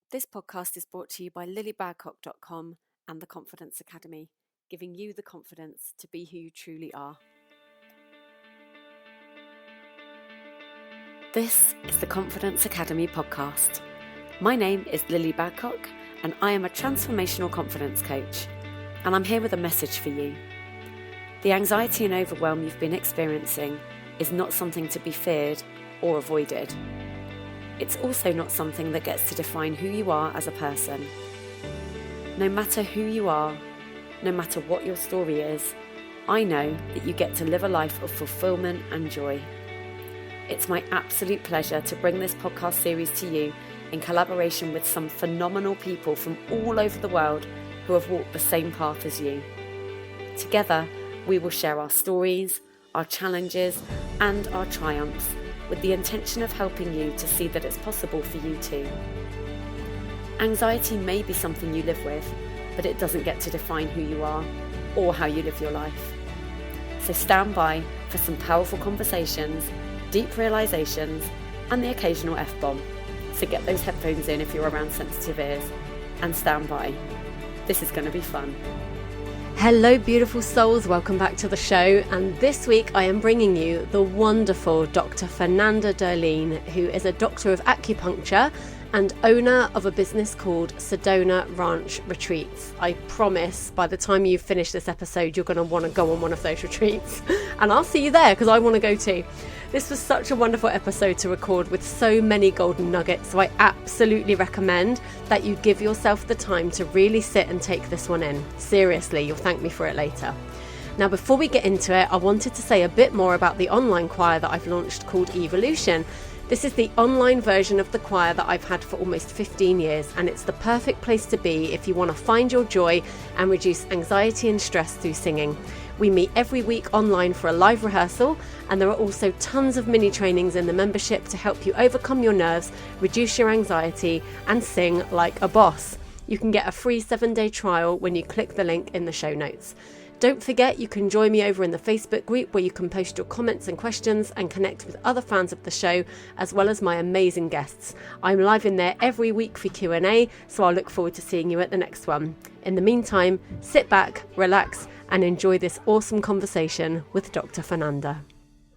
This podcast is brought to you by lillybadcock.com and the Confidence Academy, giving you the confidence to be who you truly are. This is the Confidence Academy podcast. My name is Lilli Badcock and I am a transformational confidence coach, and I'm here with a message for you. The anxiety and overwhelm you've been experiencing is not something to be feared or avoided. It's also not something that gets to define who you are as a person. No matter who you are, no matter what your story is, I know that you get to live a life of fulfillment and joy. It's my absolute pleasure to bring this podcast series to you in collaboration with some phenomenal people from all over the world who have walked the same path as you. Together, we will share our stories, our challenges, and our triumphs, with the intention of helping you to see that it's possible for you too. Anxiety may be something you live with, but it doesn't get to define who you are or how you live your life. So stand by for some powerful conversations, deep realizations, and the occasional F-bomb. So get those headphones in if you're around sensitive ears, and stand by. This is going to be fun. Hello, beautiful souls. Welcome back to the show. And this week I am bringing you the wonderful Dr. Fernanda Durlene, who is a doctor of acupuncture and owner of a business called Sedona Ranch Retreats. I promise by the time you finish this episode, you're going to want to go on one of those retreats. And I'll see you there because I want to go too. This was such a wonderful episode to record with so many golden nuggets. So I absolutely recommend that you give yourself the time to really sit and take this one in. Seriously, you'll thank me for it later. Now, before we get into it, I wanted to say a bit more about the online choir that I've launched called Evolution. This is the online version of the choir that I've had for almost 15 years, and it's the perfect place to be if you want to find your joy and reduce anxiety and stress through singing. We meet every week online for a live rehearsal, and there are also tons of mini trainings in the membership to help you overcome your nerves, reduce your anxiety, and sing like a boss. You can get a free 7-day trial when you click the link in the show notes. Don't forget, you can join me over in the Facebook group where you can post your comments and questions and connect with other fans of the show, as well as my amazing guests. I'm live in there every week for Q&A, so I'll look forward to seeing you at the next one. In the meantime, sit back, relax, and enjoy this awesome conversation with Dr. Fernanda.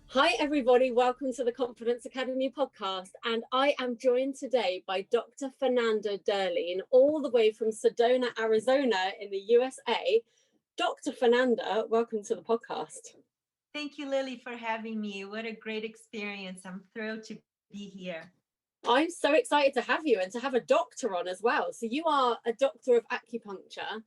Hi everybody, welcome to the Confidence Academy podcast, and I am joined today by Dr. Fernanda Durlene, all the way from Sedona, Arizona in the USA. Dr. Fernanda, welcome to the podcast. Thank you, Lilli, for having me. What a great experience. I'm thrilled to be here. I'm so excited to have you and to have a doctor on as well. So you are a doctor of acupuncture,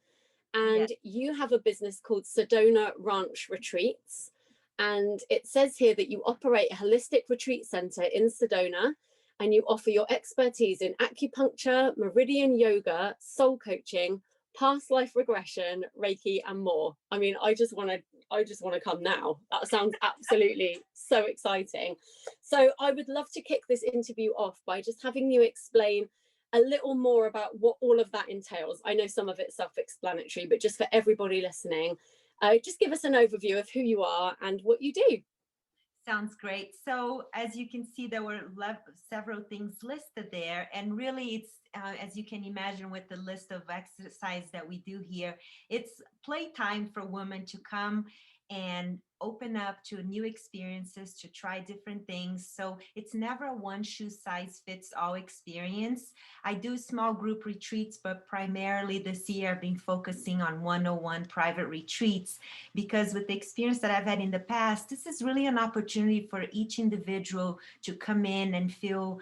and yes, you have a business called Sedona Ranch Retreats. And it says here that you operate a holistic retreat center in Sedona, and you offer your expertise in acupuncture, meridian yoga, soul coaching, past life regression, Reiki, and more. I mean, I just want to come now. That sounds absolutely so exciting. So I would love to kick this interview off by just having you explain a little more about what all of that entails. I know some of it's self-explanatory, but just for everybody listening, just give us an overview of who you are and what you do. Sounds great. So as you can see, there were several things listed there, and really it's as you can imagine with the list of exercise that we do here, it's playtime for women to come and open up to new experiences, to try different things. So it's never a one shoe size fits all experience. I do small group retreats, but primarily this year I've been focusing on 101 private retreats, because with the experience that I've had in the past, this is really an opportunity for each individual to come in and feel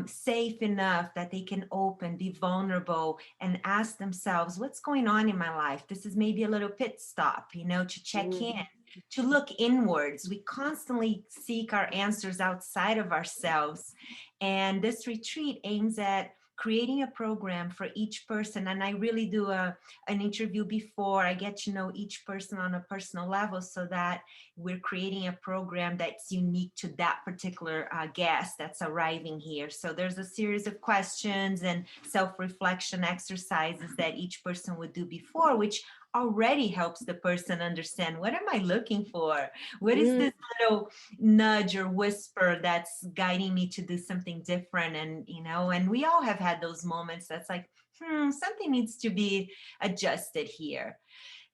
safe enough that they can open, be vulnerable, and ask themselves, what's going on in my life? This is maybe a little pit stop, to check in, to look inwards. We constantly seek our answers outside of ourselves. And this retreat aims at creating a program for each person. And I really do an interview before I get to know each person on a personal level, so that we're creating a program that's unique to that particular guest that's arriving here. So there's a series of questions and self-reflection exercises that each person would do before, which already helps the person understand, what am I looking for? What is this little nudge or whisper that's guiding me to do something different? And, and we all have had those moments that's like, something needs to be adjusted here.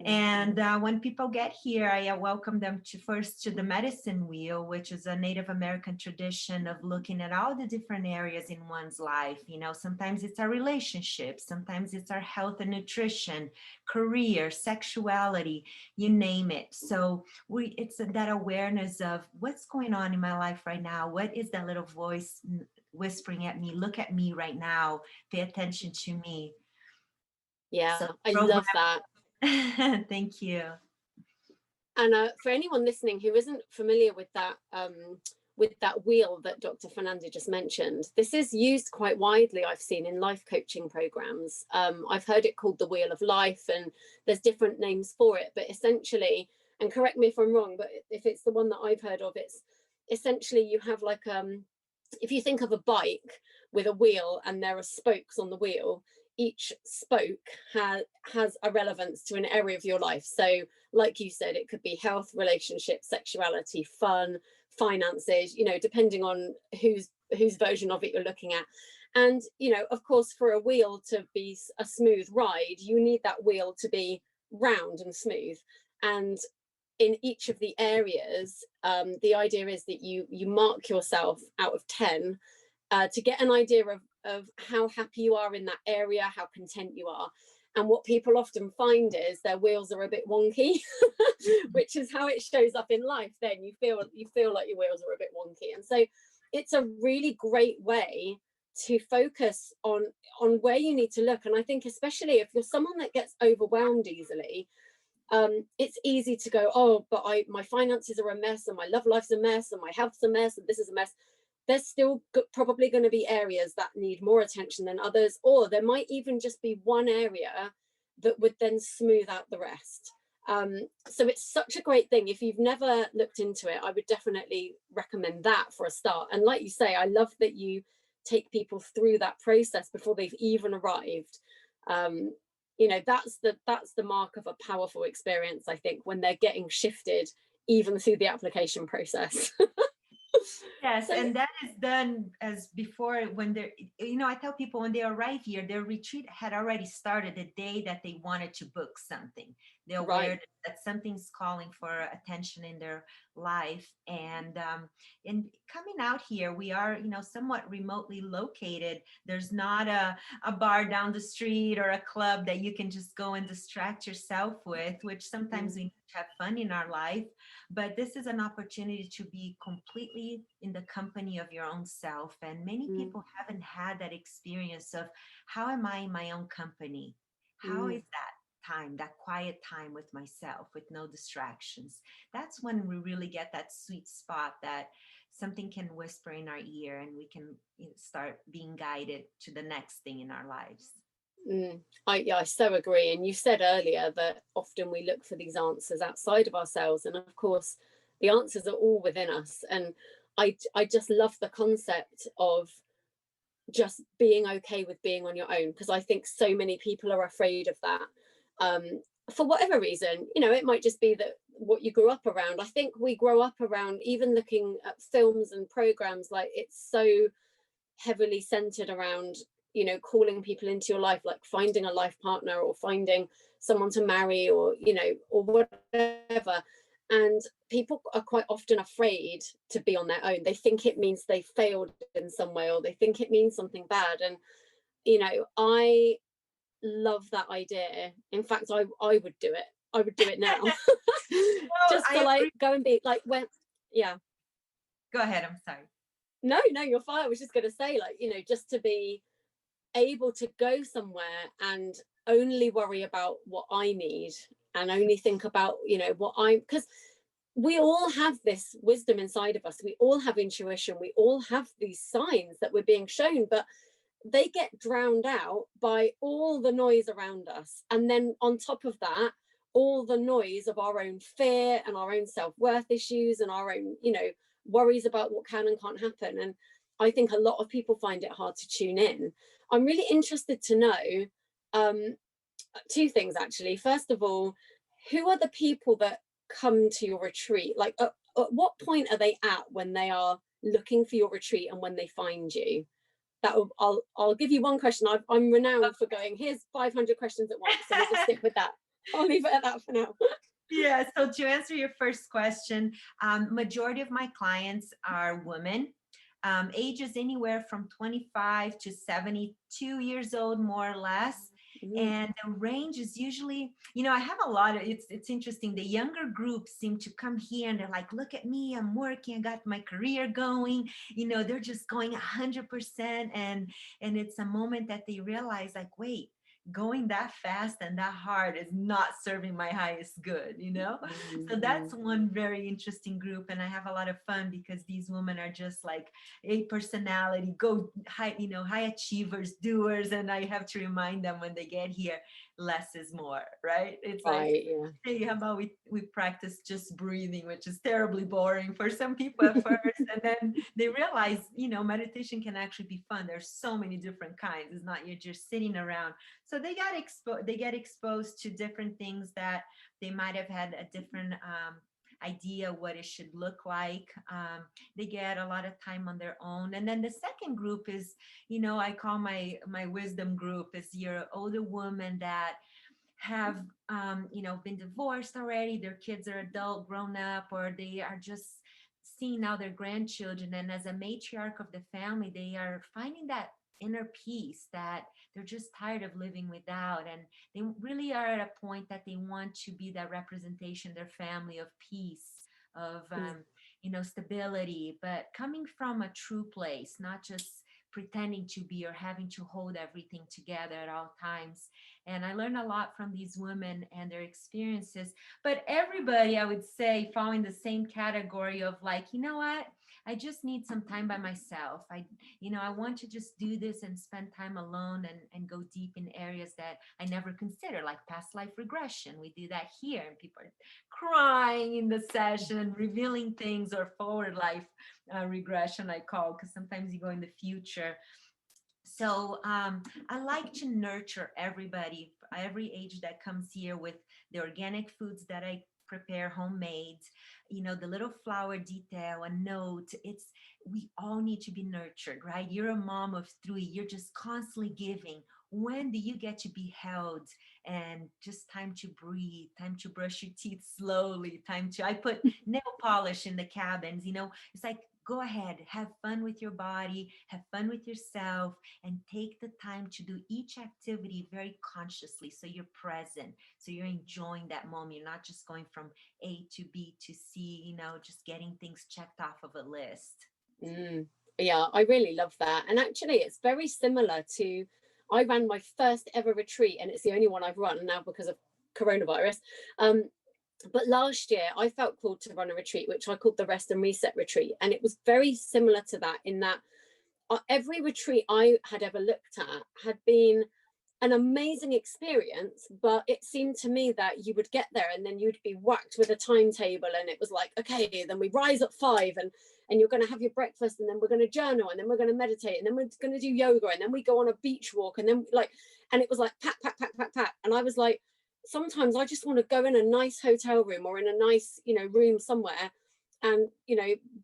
And when people get here, I welcome them to first to the medicine wheel, which is a Native American tradition of looking at all the different areas in one's life. Sometimes it's our relationships, sometimes it's our health and nutrition, career, sexuality, you name it. So it's that awareness of what's going on in my life right now. What is that little voice whispering at me? Look at me right now. Pay attention to me. Yeah, so I love that. Thank you. And for anyone listening who isn't familiar with that wheel that Dr. Fernanda just mentioned, this is used quite widely, I've seen, in life coaching programs. I've heard it called the Wheel of Life, and there's different names for it, but essentially, and correct me if I'm wrong, but if it's the one that I've heard of, it's essentially you have like, if you think of a bike with a wheel and there are spokes on the wheel, each spoke has a relevance to an area of your life. So like you said, it could be health, relationships, sexuality, fun, finances, depending on whose version of it you're looking at. And, of course, for a wheel to be a smooth ride, you need that wheel to be round and smooth. And in each of the areas, the idea is that you mark yourself out of 10 to get an idea of how happy you are in that area, how content you are. And what people often find is their wheels are a bit wonky, which is how it shows up in life. Then you feel like your wheels are a bit wonky. And so it's a really great way to focus on where you need to look. And I think especially if you're someone that gets overwhelmed easily, it's easy to go, oh, but my finances are a mess, and my love life's a mess, and my health's a mess, and this is a mess. There's still probably going to be areas that need more attention than others, or there might even just be one area that would then smooth out the rest. So it's such a great thing. If you've never looked into it, I would definitely recommend that for a start. And like you say, I love that you take people through that process before they've even arrived. That's the mark of a powerful experience, I think, when they're getting shifted even through the application process. Yes, and that is done as before when they're, I tell people when they arrive here, their retreat had already started the day that they wanted to book something. They're aware that something's calling for attention in their life. And coming out here, we are, somewhat remotely located. There's not a bar down the street or a club that you can just go and distract yourself with, which sometimes we need to have fun in our life. But this is an opportunity to be completely in the company of your own self. And many people haven't had that experience of, how am I in my own company? How is that time, that quiet time with myself, with no distractions? That's when we really get that sweet spot that something can whisper in our ear and we can start being guided to the next thing in our lives. I so agree. And you said earlier that often we look for these answers outside of ourselves, and of course the answers are all within us. And I just love the concept of just being okay with being on your own, because I think so many people are afraid of that, for whatever reason. It might just be that what you grew up around. I think we grow up around, even looking at films and programs, like it's so heavily centered around calling people into your life, like finding a life partner or finding someone to marry, or or whatever. And people are quite often afraid to be on their own. They think it means they failed in some way, or they think it means something bad. And I love that idea. In fact, I would do it. I would do it now. Just to go and be like, when Go ahead, I'm sorry. No, you're fine. I was just going to say, just to be able to go somewhere and only worry about what I need, and only think about because we all have this wisdom inside of us. We all have intuition. We all have these signs that we're being shown, but they get drowned out by all the noise around us. And then on top of that, all the noise of our own fear and our own self-worth issues and our own worries about what can and can't happen. And I think a lot of people find it hard to tune in. I'm really interested to know, two things actually. First of all, who are the people that come to your retreat? Like at what point are they at when they are looking for your retreat and when they find you? I'll give you one question. I'm renowned for going, here's 500 questions at once, so we'll just stick with that. I'll leave it at that for now. Yeah, so to answer your first question, majority of my clients are women, ages anywhere from 25 to 72 years old, more or less. And the range is usually, I have a lot of, it's interesting. The younger groups seem to come here and they're like, look at me, I'm working, I got my career going, they're just going 100%. And it's a moment that they realize like, wait, going that fast and that hard is not serving my highest good, So that's one very interesting group. And I have a lot of fun because these women are just like a personality, go high, high achievers, doers. And I have to remind them when they get here, less is more, right? It's like, hey, how about we practice just breathing, which is terribly boring for some people at first. And then they realize, meditation can actually be fun. There's so many different kinds. It's not you're just sitting around. So they get exposed to different things that they might have had a different idea what it should look like. They get a lot of time on their own. And then the second group is, I call my wisdom group, is your older women that have, been divorced already. Their kids are adult, grown up, or they are just seeing now their grandchildren. And as a matriarch of the family, they are finding that inner peace that they're just tired of living without, and they really are at a point that they want to be that representation, their family, of peace, of stability, but coming from a true place, not just pretending to be or having to hold everything together at all times. And I learned a lot from these women and their experiences, but everybody, I would say, fall in the same category of like, you know what, I just need some time by myself. I want to just do this and spend time alone and go deep in areas that I never considered, like past life regression. We do that here, and people are crying in the session, revealing things, or forward life regression, I call, because sometimes you go in the future. So I like to nurture everybody, every age that comes here, with the organic foods that I prepare homemade, the little flower detail, a note. We all need to be nurtured, right? You're a mom of 3, you're just constantly giving. When do you get to be held and just time to breathe, time to brush your teeth slowly, I put nail polish in the cabins, it's like, go ahead, have fun with your body, have fun with yourself, and take the time to do each activity very consciously. So you're present, so you're enjoying that moment. You're not just going from A to B to C, just getting things checked off of a list. Yeah, I really love that. And actually, it's very similar to, I ran my first ever retreat, and it's the only one I've run now because of coronavirus. But last year I felt called to run a retreat, which I called the Rest and Reset Retreat. And it was very similar to that, in that every retreat I had ever looked at had been an amazing experience, but it seemed to me that you would get there and then you'd be whacked with a timetable, and it was like, okay, then we rise at 5 and you're going to have your breakfast, and then we're going to journal, and then we're going to meditate, and then we're going to do yoga, and then we go on a beach walk, and then and it was like pat, pat, pat, pat, pat. And I was like, sometimes I just want to go in a nice hotel room or in a nice, room somewhere and,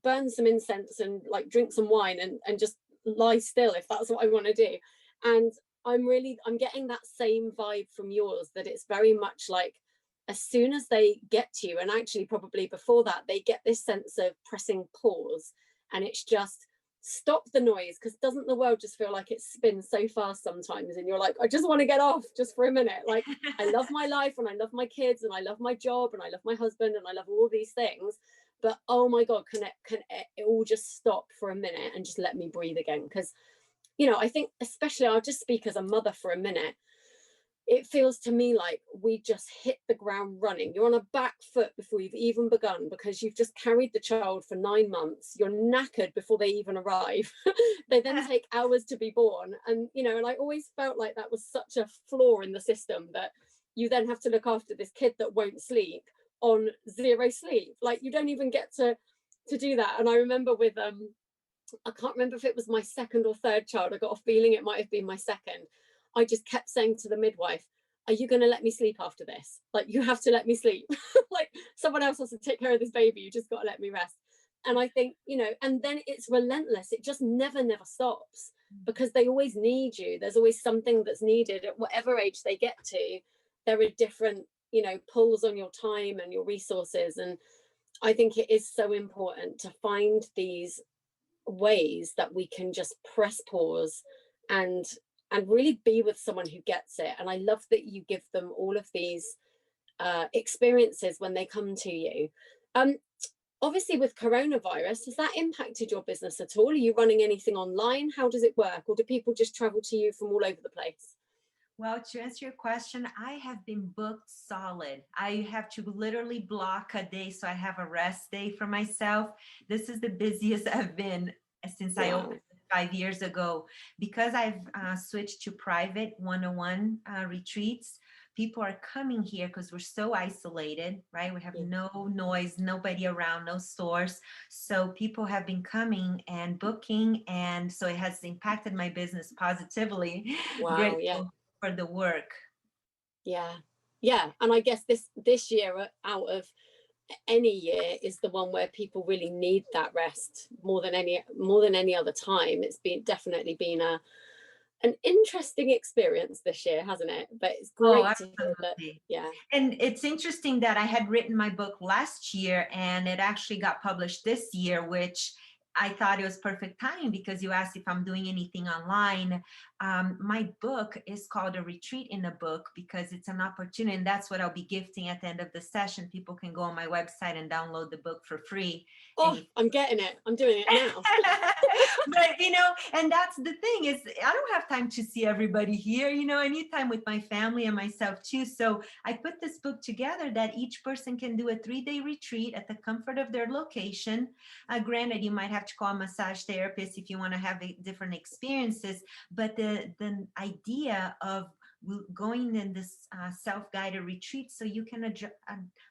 burn some incense and like drink some wine and just lie still, if that's what I want to do. And I'm getting that same vibe from yours, that it's very much like, as soon as they get to you, and actually probably before that, they get this sense of pressing pause, and it's just stop the noise, because doesn't the world just feel like it spins so fast sometimes, and you're like, I just want to get off just for a minute. Like, I love my life, and I love my kids, and I love my job, and I love my husband, and I love all these things, but oh my God, can it all just stop for a minute and just let me breathe again? Because I think, especially, I'll just speak as a mother for a minute, it feels to me like we just hit the ground running. You're on a back foot before you've even begun, because you've just carried the child for 9 months. You're knackered before they even arrive. They then take hours to be born. And, and I always felt like that was such a flaw in the system, that you then have to look after this kid that won't sleep on 0 sleep. Like, you don't even get to do that. And I remember with, I can't remember if it was my second or third child. I got a feeling it might have been my second. I just kept saying to the midwife, are you going to let me sleep after this? Like, you have to let me sleep. Like, someone else has to take care of this baby. You just got to let me rest. And I think, you know, and then it's relentless. It just never stops, because they always need you. There's always something that's needed at whatever age they get to. There are different, you know, pulls on your time and your resources. And I think it is so important to find these ways that we can just press pause and really be with someone who gets it. And I love that you give them all of these experiences when they come to you. Obviously, with coronavirus, has that impacted your business at all? Are you running anything online? How does it work? Or do people just travel to you from all over the place? Well, to answer your question, I have been booked solid. I have to literally block a day so I have a rest day for myself. This is the busiest I've been since I opened 5 years ago, because I've switched to private one-on-one retreats. People are coming here because we're so isolated, right? We have no noise, nobody around, no stores. So people have been coming and booking, and so it has impacted my business positively. Wow, Grateful yeah. for the work. Yeah. And I guess this year, out of any year, is the one where people really need that rest more than any other time. It's definitely been an interesting experience this year, hasn't it? But it's great to hear that. Yeah. And it's interesting that I had written my book last year and it actually got published this year, which I thought it was perfect timing, because you asked if I'm doing anything online. My book is called A Retreat in a Book, because it's an opportunity, and that's what I'll be gifting at the end of the session. People can go on my website and download the book for free. Oh, I'm getting it. I'm doing it now. But, you know, and that's the thing, is I don't have time to see everybody here, you know, I need time with my family and myself too. So I put this book together that each person can do a 3-day retreat at the comfort of their location. Granted, you might have to call a massage therapist if you want to have different experiences, but the idea of going in this self-guided retreat, so you can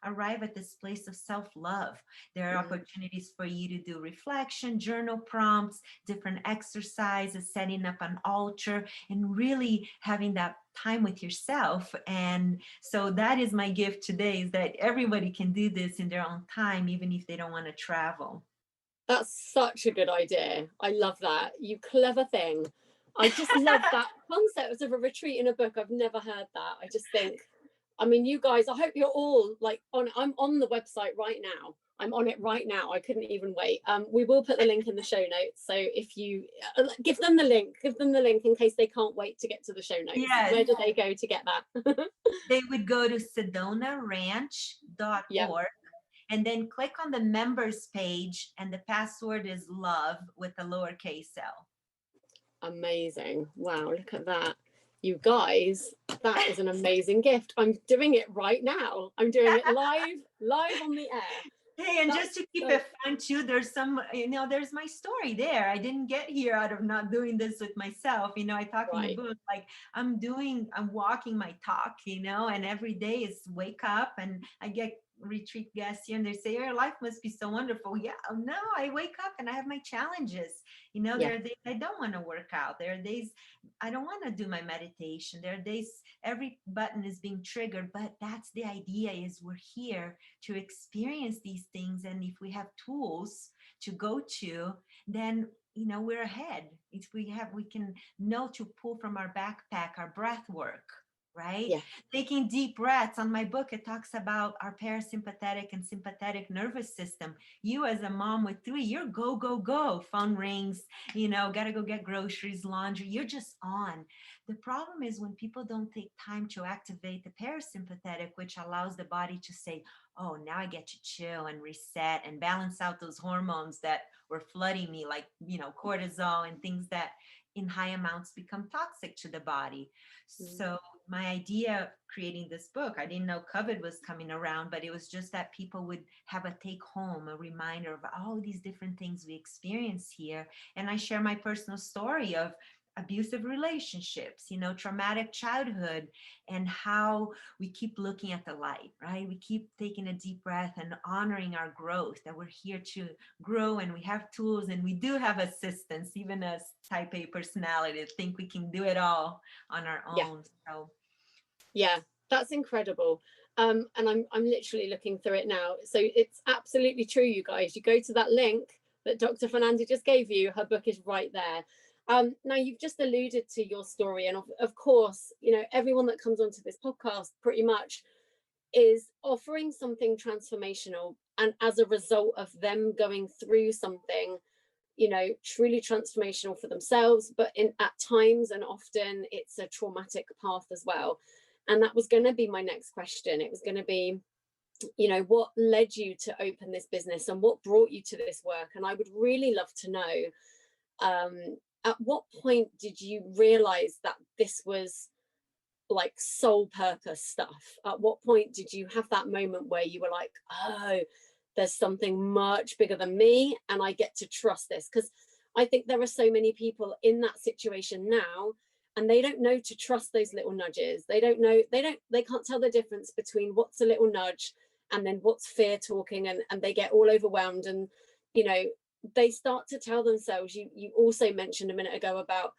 arrive at this place of self-love. There are opportunities for you to do reflection, journal prompts, different exercises, setting up an altar, and really having that time with yourself. And so that is my gift today, is that everybody can do this in their own time, even if they don't want to travel. That's such a good idea. I love that. You clever thing. I just love that concept of a retreat in a book. I've never heard that. I just think, I mean, you guys, I hope you're all like I'm on the website right now. I'm on it right now. I couldn't even wait. We will put the link in the show notes. So if you give them the link in case they can't wait to get to the show notes. Yes. Where do they go to get that? They would go to sedonaranch.org. And then click on the members page, and the password is love with a lowercase l. Amazing. Wow, look at that. You guys, that is an amazing gift. I'm doing it right now. I'm doing it live on the air. Hey, and just to keep it fun too, there's some, you know, there's my story there. I didn't get here out of not doing this with myself. You know, I talk in the book, like I'm walking my talk, you know, and every day is wake up, and I get retreat guests here and they say, your life must be so wonderful. Yeah, no, I wake up and I have my challenges. You know, there are days I don't want to work out. There are days I don't want to do my meditation. There are days every button is being triggered, but that's the idea, is we're here to experience these things. And if we have tools to go to, then you know, we're ahead. If we can know to pull from our backpack, our breath work, right? Yeah. Taking deep breaths. On my book, it talks about our parasympathetic and sympathetic nervous system. You as a mom with 3, you're go, go, go. Phone rings, you know, got to go get groceries, laundry. You're just on. The problem is when people don't take time to activate the parasympathetic, which allows the body to say, oh, now I get to chill and reset and balance out those hormones that were flooding me, like, you know, cortisol and things that in high amounts become toxic to the body. So my idea of creating this book, I didn't know COVID was coming around, but it was just that people would have a take home, a reminder of all these different things we experience here. And I share my personal story of abusive relationships, you know, traumatic childhood, and how we keep looking at the light, right? We keep taking a deep breath and honoring our growth, that we're here to grow, and we have tools, and we do have assistance, even as type A personality, think we can do it all on our own. So yeah, That's incredible. And I'm literally looking through it now. So it's absolutely true, you guys. You go to that link that Dr. Fernanda just gave you, her book is right there. Now you've just alluded to your story, and of course, you know, everyone that comes onto this podcast pretty much is offering something transformational, and as a result of them going through something, you know, truly transformational for themselves, but at times and often it's a traumatic path as well. And that was going to be my next question. It was going to be, you know, what led you to open this business and what brought you to this work? And I would really love to know, at what point did you realize that this was like soul purpose stuff? At what point did you have that moment where you were like, oh, there's something much bigger than me and I get to trust this? Because I think there are so many people in that situation now, and they don't know to trust those little nudges. They can't tell the difference between what's a little nudge and then what's fear talking, and they get all overwhelmed. And, you know, they start to tell themselves, you also mentioned a minute ago about,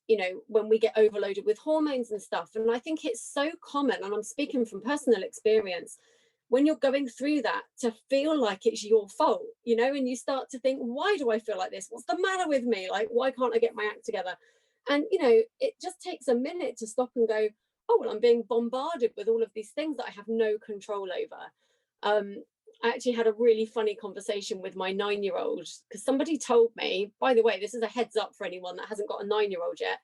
you know, when we get overloaded with hormones and stuff. And I think it's so common, and I'm speaking from personal experience, when you're going through that, to feel like it's your fault, you know, and you start to think, why do I feel like this? What's the matter with me? Like, why can't I get my act together? And, you know, it just takes a minute to stop and go, oh, well, I'm being bombarded with all of these things that I have no control over. I actually had a really funny conversation with my 9-year-old, because somebody told me, by the way, this is a heads up for anyone that hasn't got a 9-year-old yet,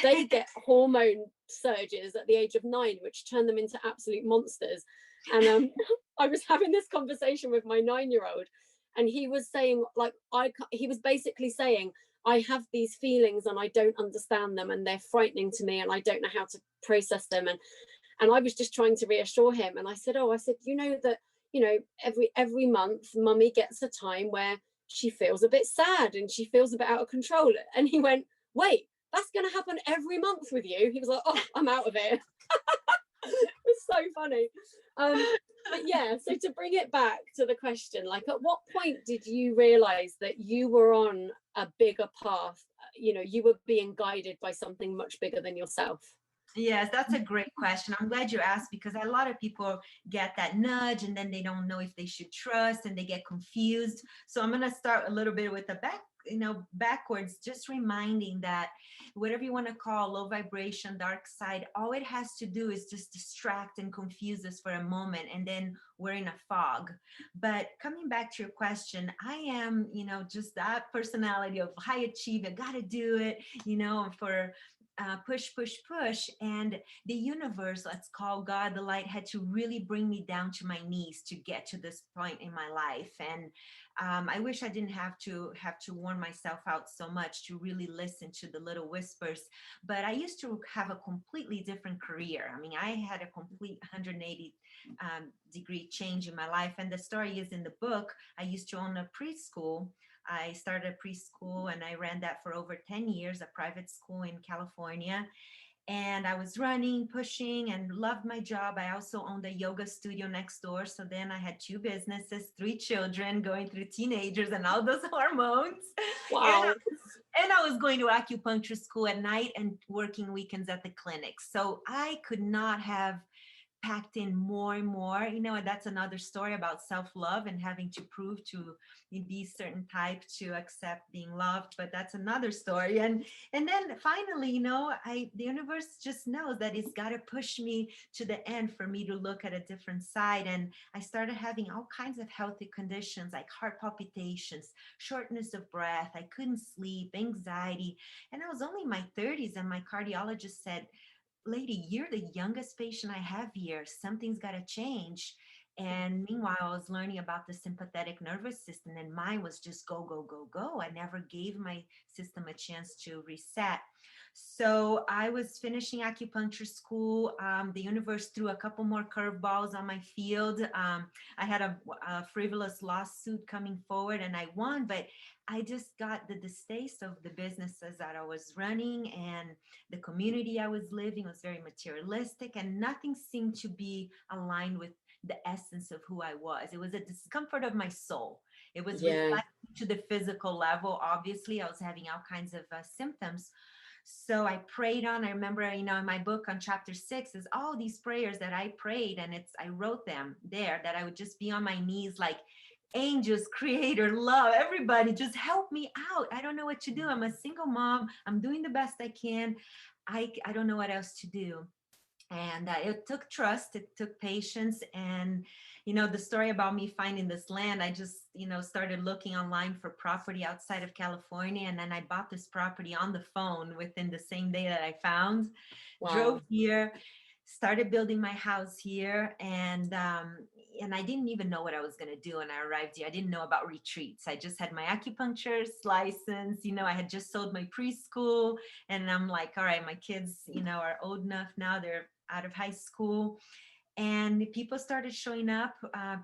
they get hormone surges at the age of 9, which turn them into absolute monsters. And I was having this conversation with my 9-year-old, and he was saying, like, he was basically saying, I have these feelings and I don't understand them, and they're frightening to me, and I don't know how to process them. And I was just trying to reassure him. And I said, you know that, you know, every month mummy gets a time where she feels a bit sad and she feels a bit out of control. And he went, wait, that's going to happen every month with you? He was like, oh, I'm out of it. It was so funny. But yeah, so to bring it back to the question, like, at what point did you realize that you were on a bigger path? You know, you were being guided by something much bigger than yourself. Yes, that's a great question. I'm glad you asked, because a lot of people get that nudge and then they don't know if they should trust and they get confused. So I'm going to start a little bit with the backwards, just reminding that whatever you want to call low vibration, dark side, all it has to do is just distract and confuse us for a moment, and then we're in a fog. But coming back to your question, I am, you know, just that personality of high achiever, gotta do it, you know, for push, push, push. And the universe, let's call God, the light, had to really bring me down to my knees to get to this point in my life. And I wish I didn't have to warn myself out so much to really listen to the little whispers. But I used to have a completely different career. I mean, I had a complete 180 degree change in my life. And the story is in the book. I used to own a preschool. I started a preschool and I ran that for over 10 years, a private school in California. And I was running, pushing, and loved my job. I also owned a yoga studio next door. So then I had 2 businesses, 3 children, going through teenagers and all those hormones. Wow. And I was going to acupuncture school at night and working weekends at the clinic. So I could not have packed in more and more, you know. And that's another story about self-love and having to prove to be certain type to accept being loved, but that's another story. And then finally, you know, the universe just knows that it's got to push me to the end for me to look at a different side. And I started having all kinds of healthy conditions like heart palpitations, shortness of breath, I couldn't sleep, anxiety. And I was only in my 30s, and my cardiologist said, lady, you're the youngest patient I have here. Something's got to change. And meanwhile, I was learning about the sympathetic nervous system, and mine was just go, go, go, go. I never gave my system a chance to reset. So I was finishing acupuncture school. The universe threw a couple more curveballs on my field. I had a frivolous lawsuit coming forward and I won, but I just got the distaste of the businesses that I was running, and the community I was living was very materialistic, and nothing seemed to be aligned with the essence of who I was. It was a discomfort of my soul. It was reflecting to the physical level. Obviously, I was having all kinds of symptoms. So I prayed on. I remember, in my book on chapter 6 is all these prayers that I prayed, and I wrote them there, that I would just be on my knees like, angels, creator, love, everybody, just help me out. I don't know what to do. I'm a single mom. I'm doing the best I can. I don't know what else to do. And it took trust, it took patience. And the story about me finding this land, I just started looking online for property outside of California, and then I bought this property on the phone within the same day that I found. Wow. Drove here, started building my house here, and I didn't even know what I was going to do when I arrived here. I didn't know about retreats. I just had my acupuncturist license. I had just sold my preschool, and I'm like, all right, my kids are old enough now, they're out of high school. And people started showing up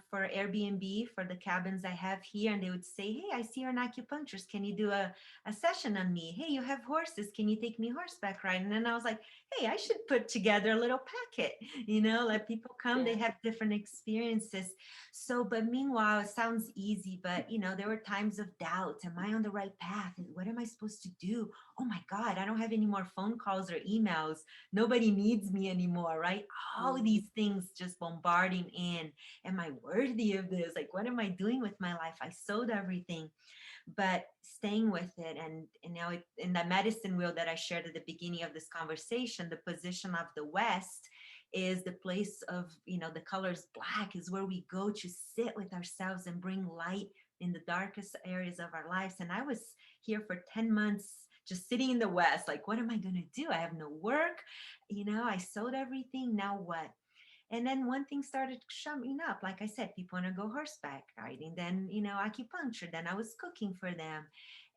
for Airbnb for the cabins I have here. And they would say, hey, I see you're an acupuncturist. Can you do a session on me? Hey, you have horses. Can you take me horseback riding? And then I was like, hey, I should put together a little packet, let people come. They have different experiences. So, but meanwhile, it sounds easy, but, there were times of doubt. Am I on the right path? What am I supposed to do? Oh my God, I don't have any more phone calls or emails. Nobody needs me anymore, right? All of these things just bombarding in. Am I worthy of this? Like, what am I doing with my life? I sold everything, but staying with it. And now in that medicine wheel that I shared at the beginning of this conversation, the position of the West is the place of, the colors black is where we go to sit with ourselves and bring light in the darkest areas of our lives. And I was here for 10 months just sitting in the West, like, what am I going to do? I have no work. I sold everything. Now what? And then one thing started showing up. Like I said, people want to go horseback riding, then, acupuncture. Then I was cooking for them.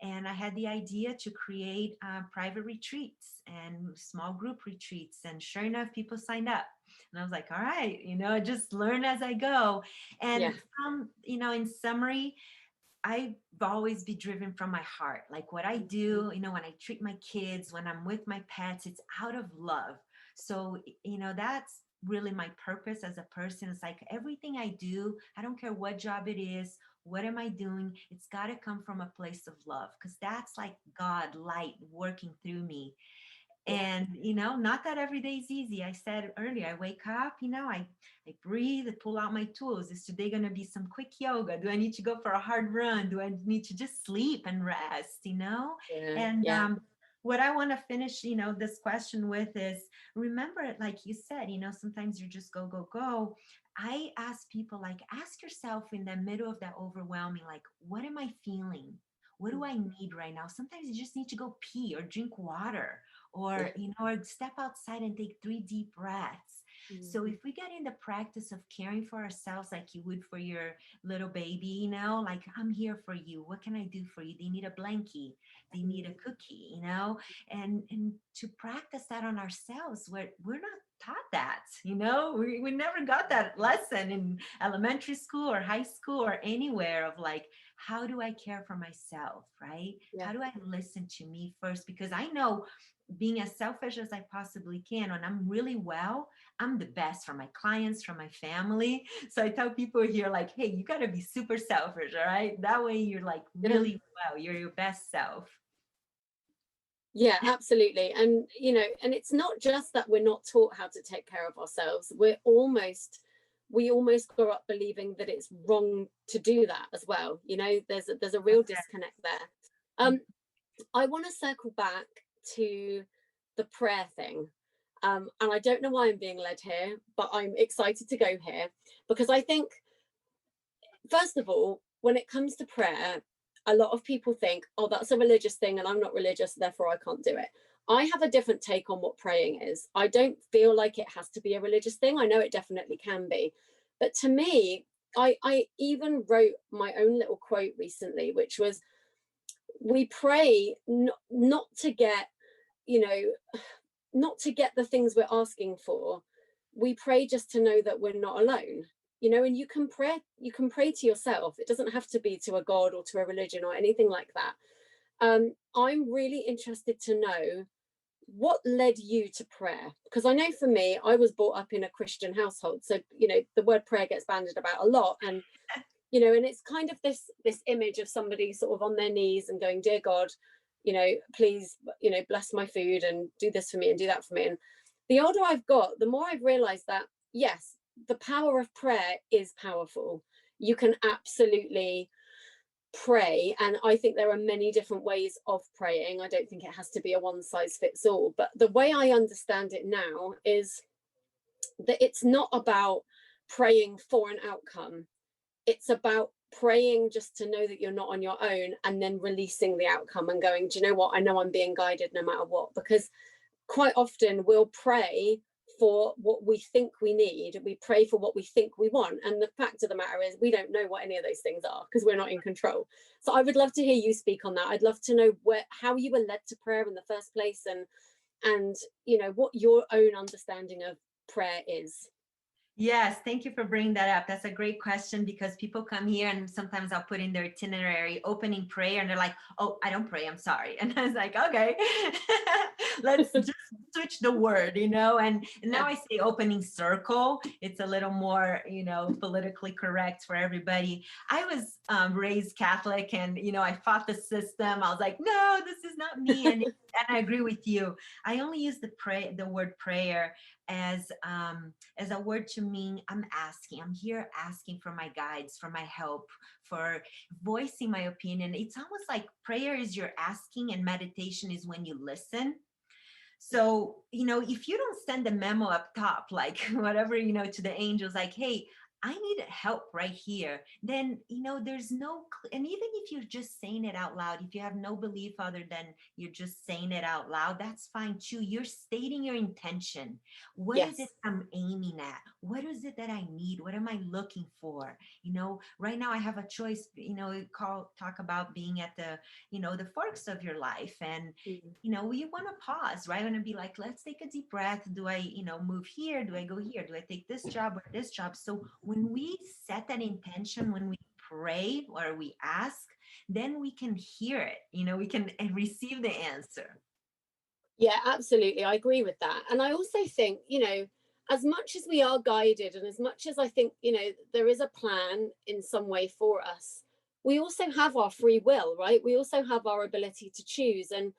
And I had the idea to create private retreats and small group retreats. And sure enough, people signed up. And I was like, all right, just learn as I go. And from, in summary, I've always been driven from my heart. Like what I do, when I treat my kids, when I'm with my pets, it's out of love. So, that's really my purpose as a person. It's like everything I do, I don't care what job it is, what am I doing? It's got to come from a place of love, because that's like God, light working through me. And, not that every day is easy. I said earlier, I wake up, I breathe, I pull out my tools. Is today going to be some quick yoga? Do I need to go for a hard run? Do I need to just sleep and rest, And what I want to finish, this question with is, remember, like you said, sometimes you just go, go, go. I ask people, like, ask yourself in the middle of that overwhelming, like, what am I feeling? What do I need right now? Sometimes you just need to go pee or drink water, or or step outside and take 3 deep breaths. So if we get in the practice of caring for ourselves like you would for your little baby, like, I'm here for you, what can I do for you? They need a blankie, they need a cookie, and to practice that on ourselves. We're not taught that, we never got that lesson in elementary school or high school or anywhere, of like, how do I care for myself, right? How do I listen to me first? Because I know, being as selfish as I possibly can, when I'm really well, I'm the best for my clients, for my family. So I tell people here, like, hey, you got to be super selfish, all right? That way you're like really well, you're your best self. Yeah, absolutely. And, and it's not just that we're not taught how to take care of ourselves. We almost grow up believing that it's wrong to do that as well. There's a real disconnect there. I want to circle back to the prayer thing. And I don't know why I'm being led here, but I'm excited to go here, because I think, first of all, when it comes to prayer, a lot of people think, oh, that's a religious thing and I'm not religious, therefore I can't do it. I have a different take on what praying is. I don't feel like it has to be a religious thing. I know it definitely can be. But to me, I even wrote my own little quote recently, which was, we pray not to get, not to get the things we're asking for. We pray just to know that we're not alone. And you can pray to yourself. It doesn't have to be to a God or to a religion or anything like that. I'm really interested to know what led you to prayer, because I know for me, I was brought up in a Christian household. So, the word prayer gets bandied about a lot. And, and it's kind of this image of somebody sort of on their knees and going, dear God, please, bless my food and do this for me and do that for me. And the older I've got, the more I've realized that, yes, the power of prayer is powerful. You can absolutely pray, and I think there are many different ways of praying. I don't think it has to be a one size fits all, but the way I understand it now is that it's not about praying for an outcome. It's about praying just to know that you're not on your own, and then releasing the outcome and going, do you know what, I know I'm being guided no matter what. Because quite often we'll pray for what we think we need, we pray for what we think we want, and the fact of the matter is we don't know what any of those things are because we're not in control. So I would love to hear you speak on that. I'd love to know how you were led to prayer in the first place, and what your own understanding of prayer is. Yes, thank you for bringing that up. That's a great question, because people come here and sometimes I'll put in their itinerary opening prayer and they're like, oh, I don't pray, I'm sorry. And I was like, okay, let's just switch the word, and now I say opening circle. It's a little more, politically correct for everybody. I was raised Catholic, and, I fought the system. I was like, no, this is not me. And I agree with you. I only use the word prayer as a word to mean I'm here asking for my guides, for my help, for voicing my opinion. It's almost like prayer is your asking and meditation is when you listen. So, if you don't send a memo up top, like whatever, to the angels, like, hey, I need help right here, then, there's no, and even if you're just saying it out loud, if you have no belief other than you're just saying it out loud, that's fine too. You're stating your intention. What is it I'm aiming at? What is it that I need? What am I looking for? Right now I have a choice, talk about being at the, the forks of your life. And, we want to pause, right? I want to be like, let's take a deep breath. Do I, move here? Do I go here? Do I take this job or this job? So when we set that intention, when we pray or we ask, then we can hear it, we can receive the answer. Yeah, absolutely. I agree with that. And I also think, as much as we are guided, and as much as I think, there is a plan in some way for us, we also have our free will, right? We also have our ability to choose. And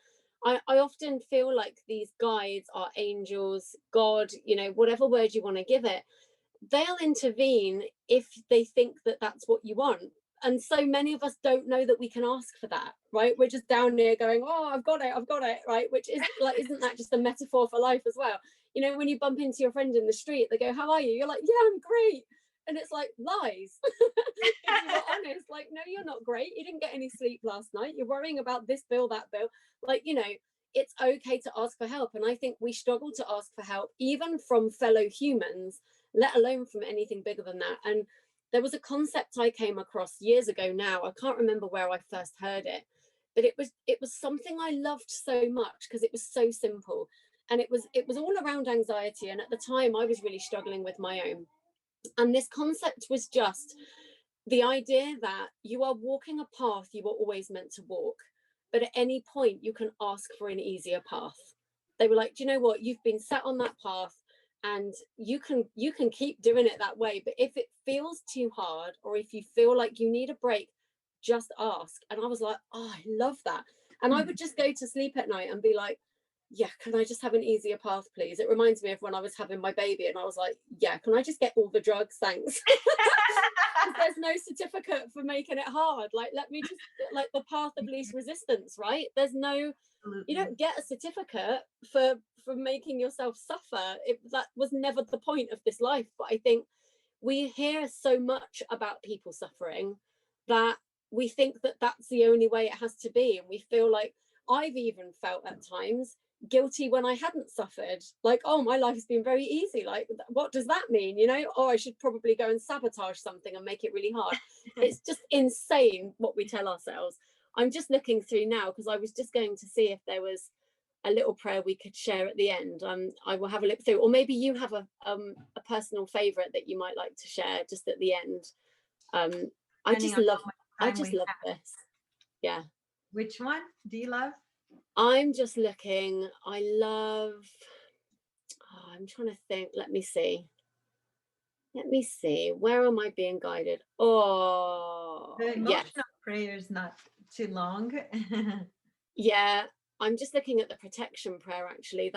I often feel like these guides, our angels, God, whatever word you want to give it, they'll intervene if they think that that's what you want. And so many of us don't know that we can ask for that, right? We're just down there going, oh, I've got it, right? Which is like, isn't that just a metaphor for life as well? When you bump into your friend in the street, they go, how are you? You're like, yeah, I'm great. And it's like, lies. If you were honest, like, no, you're not great. You didn't get any sleep last night. You're worrying about this bill, that bill. Like, it's okay to ask for help. And I think we struggle to ask for help, even from fellow humans, let alone from anything bigger than that. And there was a concept I came across years ago now. I can't remember where I first heard it, but it was something I loved so much because it was so simple. And it was all around anxiety. And at the time I was really struggling with my own. And this concept was just the idea that you are walking a path you were always meant to walk, but at any point you can ask for an easier path. They were like, do you know what? You've been set on that path and you can keep doing it that way. But if it feels too hard, or if you feel like you need a break, just ask. And I was like, oh, I love that. And I would just go to sleep at night and be like, yeah, can I just have an easier path, please? It reminds me of when I was having my baby and I was like, yeah, can I just get all the drugs? Thanks. There's no certificate for making it hard. Like, let me just, like, the path of least resistance, right? There's no, you don't get a certificate for making yourself suffer. That was never the point of this life. But I think we hear so much about people suffering that we think that that's the only way it has to be. And we feel like, I've even felt at times guilty when I hadn't suffered, like, oh, my life has been very easy, like, what does that mean, or I should probably go and sabotage something and make it really hard. It's just insane what we tell ourselves. I'm just looking through now because I was just going to see if there was a little prayer we could share at the end. I will have a look through, or maybe you have a personal favorite that you might like to share just at the end. I just love this. Yeah. Which one do you love? I'm just looking. I'm trying to think. Let me see. Where am I being guided? Oh, the emotional prayer is not too long. Yeah, I'm just looking at the protection prayer, actually.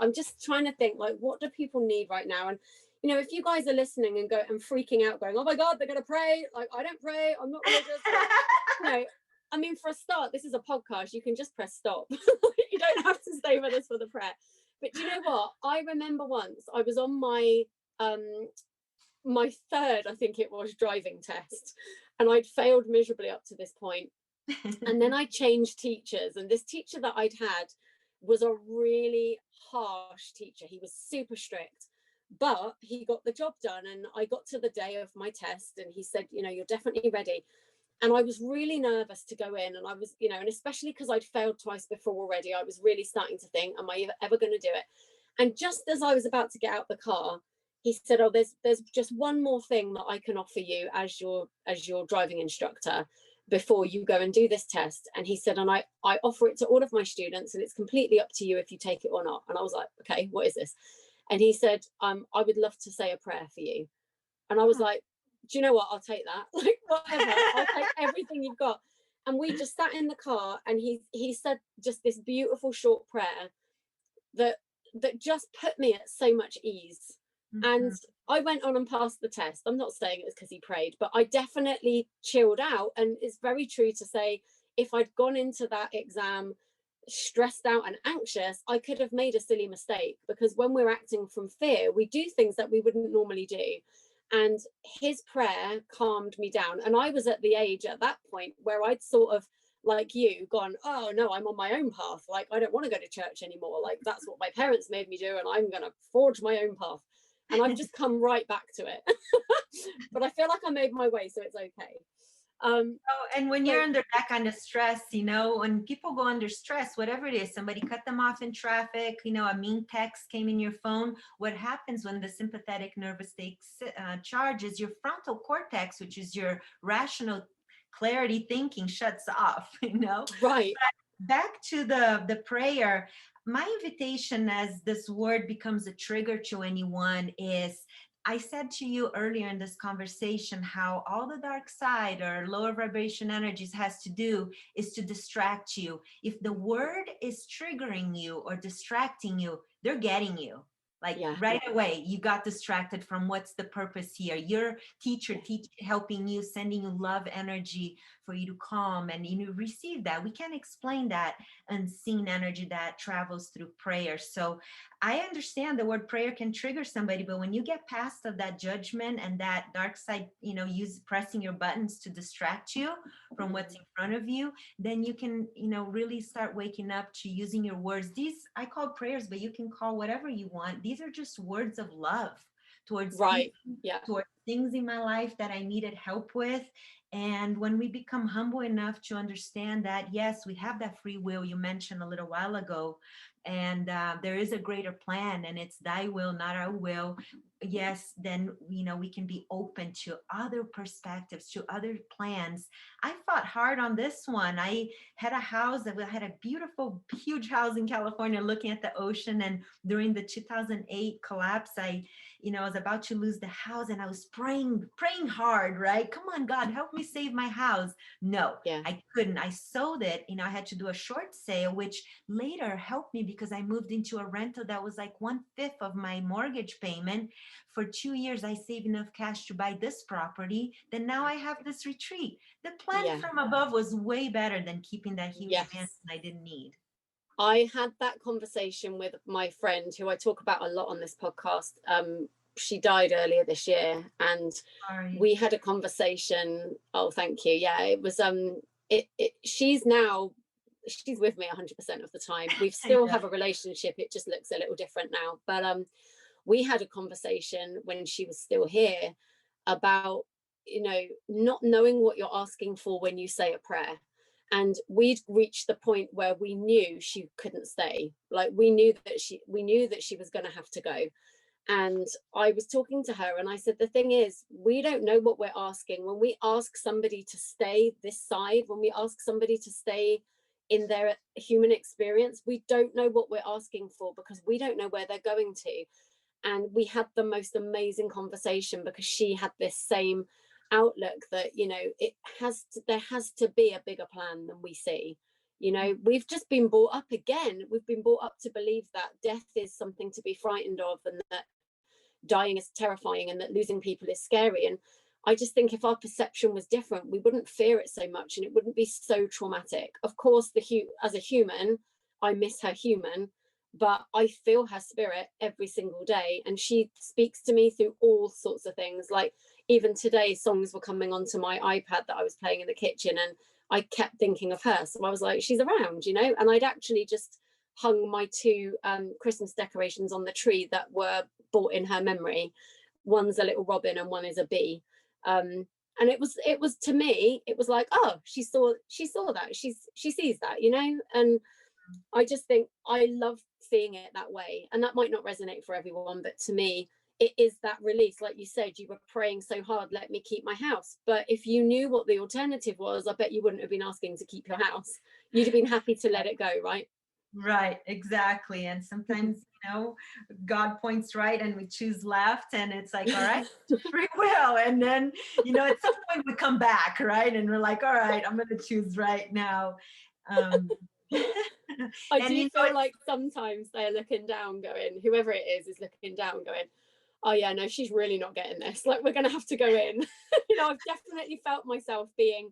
I'm just trying to think, like, what do people need right now? And, if you guys are listening and freaking out, going, oh my God, they're going to pray. Like, I don't pray. I'm not religious. I mean, for a start, this is a podcast. You can just press stop. You don't have to stay with us for the prayer. But do you know what? I remember once I was on my third, I think it was, driving test, and I'd failed miserably up to this point. And then I changed teachers, and this teacher that I'd had was a really harsh teacher. He was super strict, but he got the job done. And I got to the day of my test and he said, you're definitely ready. And I was really nervous to go in, and I was, and especially because I'd failed twice before already, I was really starting to think, am I ever going to do it? And just as I was about to get out the car, he said, oh, there's just one more thing that I can offer you as your driving instructor before you go and do this test. And he said, and I offer it to all of my students, and it's completely up to you if you take it or not. And I was like, okay, what is this? And he said, I would love to say a prayer for you. And I was like, do you know what? I'll take that. Like, whatever. I'll take everything you've got. And we just sat in the car, and he said just this beautiful short prayer that just put me at so much ease. Mm-hmm. And I went on and passed the test. I'm not saying it was because he prayed, but I definitely chilled out. And it's very true to say, if I'd gone into that exam stressed out and anxious, I could have made a silly mistake, because when we're acting from fear, we do things that we wouldn't normally do. And his prayer calmed me down. And I was at the age at that point where I'd sort of, like you, gone, oh no, I'm on my own path. Like, I don't want to go to church anymore. Like, that's what my parents made me do, and I'm going to forge my own path. And I've just come right back to it. But I feel like I made my way, so it's okay. And when you're under that kind of stress, when people go under stress, whatever it is, somebody cut them off in traffic, a mean text came in your phone. What happens when the sympathetic nervous takes charge is your frontal cortex, which is your rational clarity thinking, shuts off, Right. But back to the prayer, my invitation as this word becomes a trigger to anyone is, I said to you earlier in this conversation how all the dark side or lower vibration energies has to do is to distract you. If the word is triggering you or distracting you, they're getting you. Like right away, you got distracted from what's the purpose here. Your teacher helping you, sending you love energy for you to calm, and you receive that. We can't explain that unseen energy that travels through prayer. So I understand the word prayer can trigger somebody, but when you get past of that judgment and that dark side, pressing your buttons to distract you from what's in front of you, then you can, really start waking up to using your words. These I call prayers, but you can call whatever you want. These are just words of love towards towards things in my life that I needed help with. And when we become humble enough to understand that, yes, we have that free will you mentioned a little while ago, and there is a greater plan, and it's thy will, not our will. Yes, then, we can be open to other perspectives, to other plans. I fought hard on this one. I had a house that had a beautiful, huge house in California looking at the ocean. And during the 2008 collapse, I was about to lose the house, and I was praying hard, right? Come on, God, help me save my house. No, I couldn't. I sold it. I had to do a short sale, which later helped me because I moved into a rental that was like 1/5 of my mortgage payment. For 2 years, I saved enough cash to buy this property. Then now I have this retreat. The plan from above was way better than keeping that huge mansion I didn't need. I had that conversation with my friend who I talk about a lot on this podcast. She died earlier this year, and we had a conversation. Oh, thank you. Yeah, it was she's with me 100% of the time. We still have a relationship. It just looks a little different now. But we had a conversation when she was still here about, not knowing what you're asking for when you say a prayer. And we'd reached the point where we knew she couldn't stay. Like, we knew that she was going to have to go. And I was talking to her, and I said, the thing is, we don't know what we're asking. When we ask somebody to stay this side, when we ask somebody to stay in their human experience, we don't know what we're asking for, because we don't know where they're going to. And we had the most amazing conversation, because she had this same outlook that, there has to be a bigger plan than we see. You know, we've just been brought up again. We've been brought up to believe that death is something to be frightened of, and that dying is terrifying, and that losing people is scary. And I just think if our perception was different, we wouldn't fear it so much, and it wouldn't be so traumatic. Of course, as a human, I miss her human, but I feel her spirit every single day, and she speaks to me through all sorts of things. Like even today, songs were coming onto my iPad that I was playing in the kitchen, and I kept thinking of her. So I was like, she's around, you know. And I'd actually just hung my 2 Christmas decorations on the tree that were bought in her memory. One's a little robin and one is a bee. And it was to me, it was like, oh, she saw that, she sees that, you know. And I just think I love seeing it that way. And that might not resonate for everyone, but to me, it is that release. Like you said, you were praying so hard, let me keep my house. But if you knew what the alternative was, I bet you wouldn't have been asking to keep your house. You'd have been happy to let it go, right? Right, exactly. And sometimes, you know, God points right and we choose left, and it's like, all right, free will. And then, you know, at some point we come back, right? And we're like, all right, I'm going to choose right now. I do feel like sometimes they're looking down going, whoever it is looking down going, oh yeah, no, she's really not getting this. Like, we're going to have to go in. You know, I've definitely felt myself being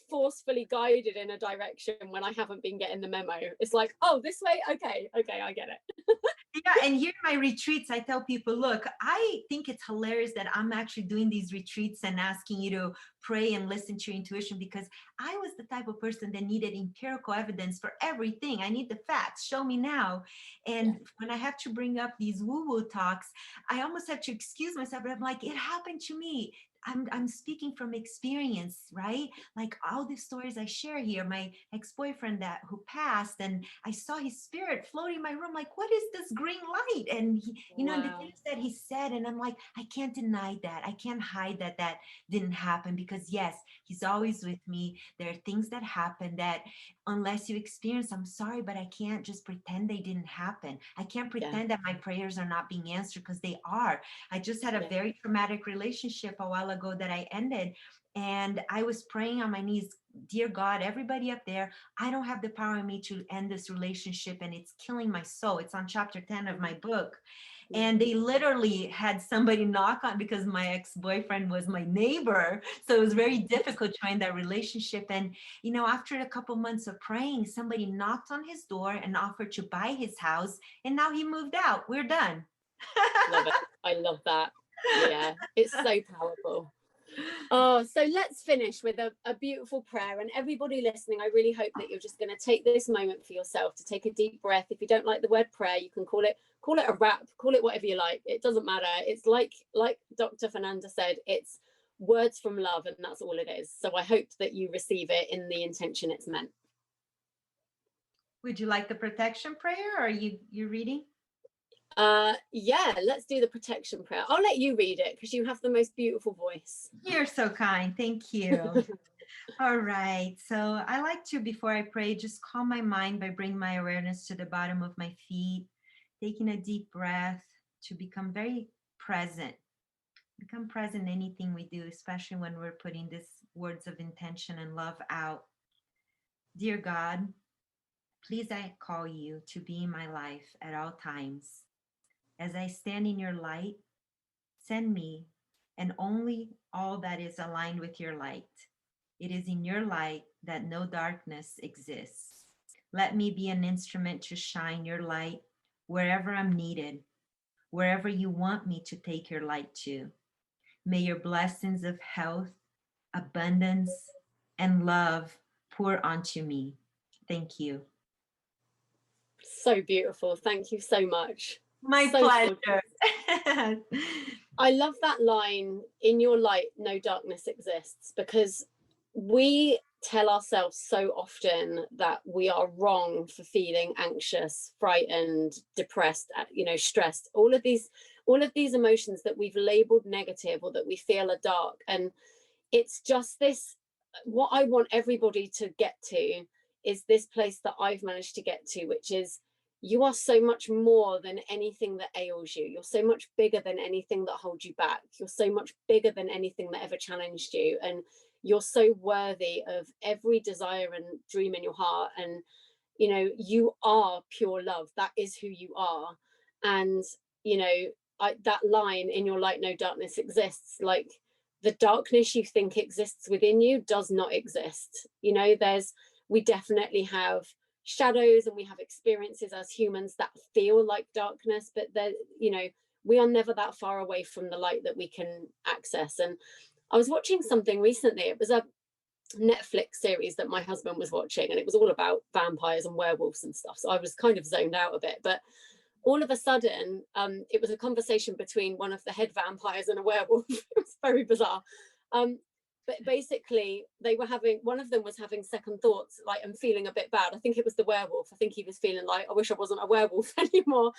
forcefully guided in a direction when I haven't been getting the memo. It's like, oh, this way, okay, I get it. Yeah, and here in my retreats, I tell people, look, I think it's hilarious that I'm actually doing these retreats and asking you to pray and listen to your intuition, because I was the type of person that needed empirical evidence for everything. I need the facts, show me now. And when I have to bring up these woo-woo talks, I almost have to excuse myself, but I'm like, it happened to me. I'm speaking from experience, right? Like all the stories I share here, my ex-boyfriend who passed, and I saw his spirit floating in my room, like, what is this green light? And he, you know, and the things that he said, and I'm like, I can't deny that. I can't hide that didn't happen, because yes, he's always with me. There are things that happen that unless you experience, I'm sorry, but I can't just pretend they didn't happen. I can't pretend that my prayers are not being answered, because they are. I just had a very traumatic relationship a while ago that I ended, and I was praying on my knees, dear God, everybody up there, I don't have the power in me to end this relationship, and it's killing my soul. It's on chapter 10 of my book. And they literally had somebody knock on, because my ex-boyfriend was my neighbor. So it was very difficult to end that relationship. And, you know, after a couple months of praying, somebody knocked on his door and offered to buy his house. And now he moved out. We're done. Love it. I love that. Yeah, it's so powerful. Oh, so let's finish with a beautiful prayer. And everybody listening, I really hope that you're just going to take this moment for yourself to take a deep breath. If you don't like the word prayer, you can call it a rap, call it whatever you like. It doesn't matter. It's like Dr. Fernanda said, it's words from love, and that's all it is. So I hope that you receive it in the intention it's meant. Would you like the protection prayer, or are you reading? Yeah, let's do the protection prayer. I'll let you read it because you have the most beautiful voice. You're so kind. Thank you. All right. So I like to, before I pray, just calm my mind by bringing my awareness to the bottom of my feet, taking a deep breath to become very present. Become present in anything we do, especially when we're putting these words of intention and love out. Dear God, please, I call you to be in my life at all times. As I stand in your light, send me and only all that is aligned with your light. It is in your light that no darkness exists. Let me be an instrument to shine your light wherever I'm needed, wherever you want me to take your light to. May your blessings of health, abundance, and love pour onto me. Thank you. So beautiful. Thank you so much. My pleasure. I love that line, in your light, no darkness exists, because we tell ourselves so often that we are wrong for feeling anxious, frightened, depressed, stressed, all of these emotions that we've labeled negative or that we feel are dark. And it's just this, what I want everybody to get to is this place that I've managed to get to, which is, you are so much more than anything that ails you. You're so much bigger than anything that holds you back. You're so much bigger than anything that ever challenged you. And you're so worthy of every desire and dream in your heart. And, you know, you are pure love. That is who you are. And, you know, that line, in your light, no darkness exists, like the darkness you think exists within you does not exist. You know, we definitely have shadows and we have experiences as humans that feel like darkness, but you know, we are never that far away from the light that we can access. And I was watching something recently. It was a Netflix series that my husband was watching, and it was all about vampires and werewolves and stuff. So I was kind of zoned out a bit, but all of a sudden, it was a conversation between one of the head vampires and a werewolf. It was very bizarre. But basically, one of them was having second thoughts, like, I'm feeling a bit bad. I think it was the werewolf. I think he was feeling like, I wish I wasn't a werewolf anymore.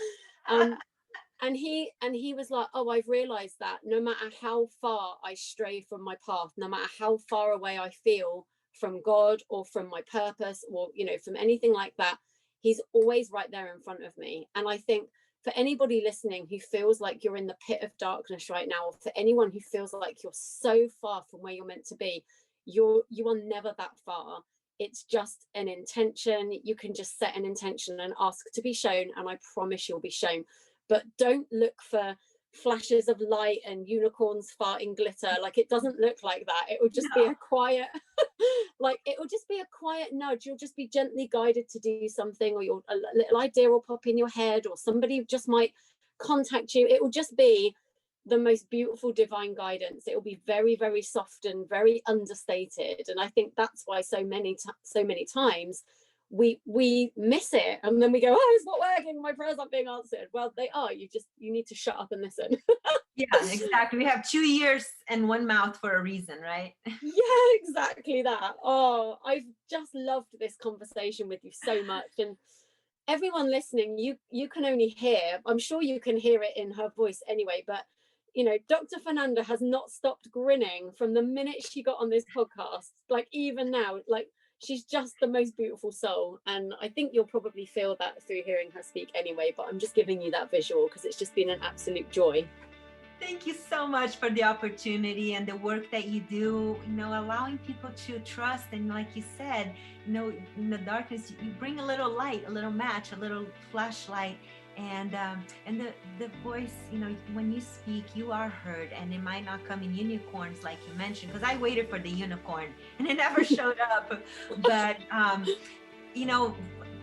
And he was like, oh, I've realized that no matter how far I stray from my path, no matter how far away I feel from God or from my purpose, or, you know, from anything like that, he's always right there in front of me. And I think for anybody listening who feels like you're in the pit of darkness right now, or for anyone who feels like you're so far from where you're meant to be, you are never that far. It's just an intention. You can just set an intention and ask to be shown, and I promise you'll be shown. But don't look for flashes of light and unicorns farting glitter. Like, it doesn't look like that. It will just be a quiet, like, it will just be a quiet nudge. You'll just be gently guided to do something, or a little idea will pop in your head, or somebody just might contact you. It will just be the most beautiful divine guidance. It will be very, very soft and very understated. And I think that's why so many times we miss it, and then we go, oh, it's not working, my prayers aren't being answered. Well, they are. You need to shut up and listen. Yeah, exactly. We have 2 ears and 1 mouth for a reason, right? Yeah, exactly that. Oh, I've just loved this conversation with you so much. And everyone listening, you can only hear, I'm sure you can hear it in her voice anyway, but you know, Dr. Fernanda has not stopped grinning from the minute she got on this podcast. Like, even now, like, she's just the most beautiful soul. And I think you'll probably feel that through hearing her speak anyway, but I'm just giving you that visual because it's just been an absolute joy. Thank you so much for the opportunity and the work that you do, you know, allowing people to trust. And like you said, you know, in the darkness, you bring a little light, a little match, a little flashlight. And the voice, you know, when you speak, you are heard, and it might not come in unicorns like you mentioned, because I waited for the unicorn and it never showed up. But you know,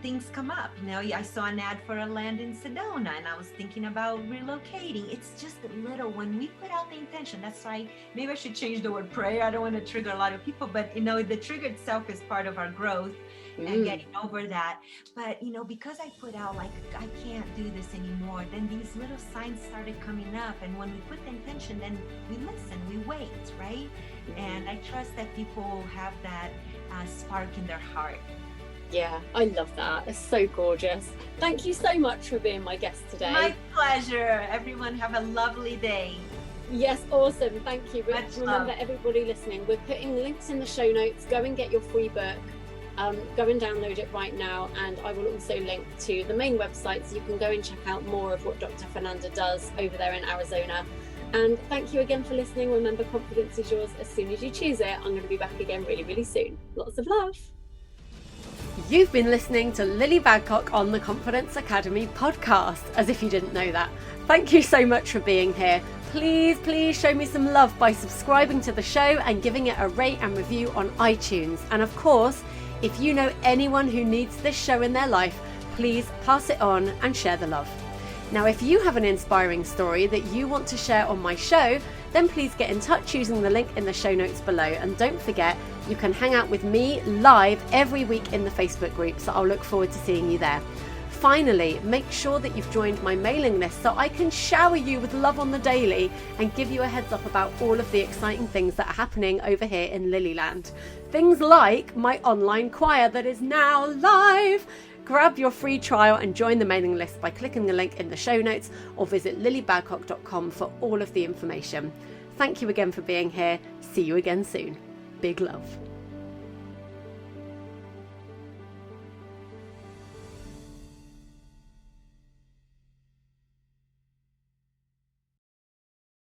things come up. You know, I saw an ad for a land in Sedona, and I was thinking about relocating. It's just a little, when we put out the intention. That's why maybe I should change the word pray. I don't want to trigger a lot of people, but you know, the trigger itself is part of our growth. And getting over that. But you know, because I put out like, I can't do this anymore, then these little signs started coming up. And when we put the intention, then we listen, we wait, right? And I trust that people have that spark in their heart. Yeah, I love that. It's so gorgeous. Thank you so much for being my guest today. My pleasure. Everyone have a lovely day. Yes, awesome. Thank you. love. Remember, everybody listening, we're putting links in the show notes. Go and get your free book. Go and download it right now, and I will also link to the main website so you can go and check out more of what Dr. Fernanda does over there in Arizona. And thank you again for listening. Remember, confidence is yours as soon as you choose it. I'm going to be back again really, really soon. Lots of love. You've been listening to Lilli Badcock on the Confidence Academy podcast, as if you didn't know that. Thank you so much for being here. Please show me some love by subscribing to the show and giving it a rate and review on iTunes. And of course, if you know anyone who needs this show in their life, please pass it on and share the love. Now, if you have an inspiring story that you want to share on my show, then please get in touch using the link in the show notes below. And don't forget, you can hang out with me live every week in the Facebook group, so I'll look forward to seeing you there. Finally, make sure that you've joined my mailing list so I can shower you with love on the daily and give you a heads up about all of the exciting things that are happening over here in Lilyland. Things like my online choir that is now live. Grab your free trial and join the mailing list by clicking the link in the show notes, or visit lillybadcock.com for all of the information. Thank you again for being here. See you again soon. Big love.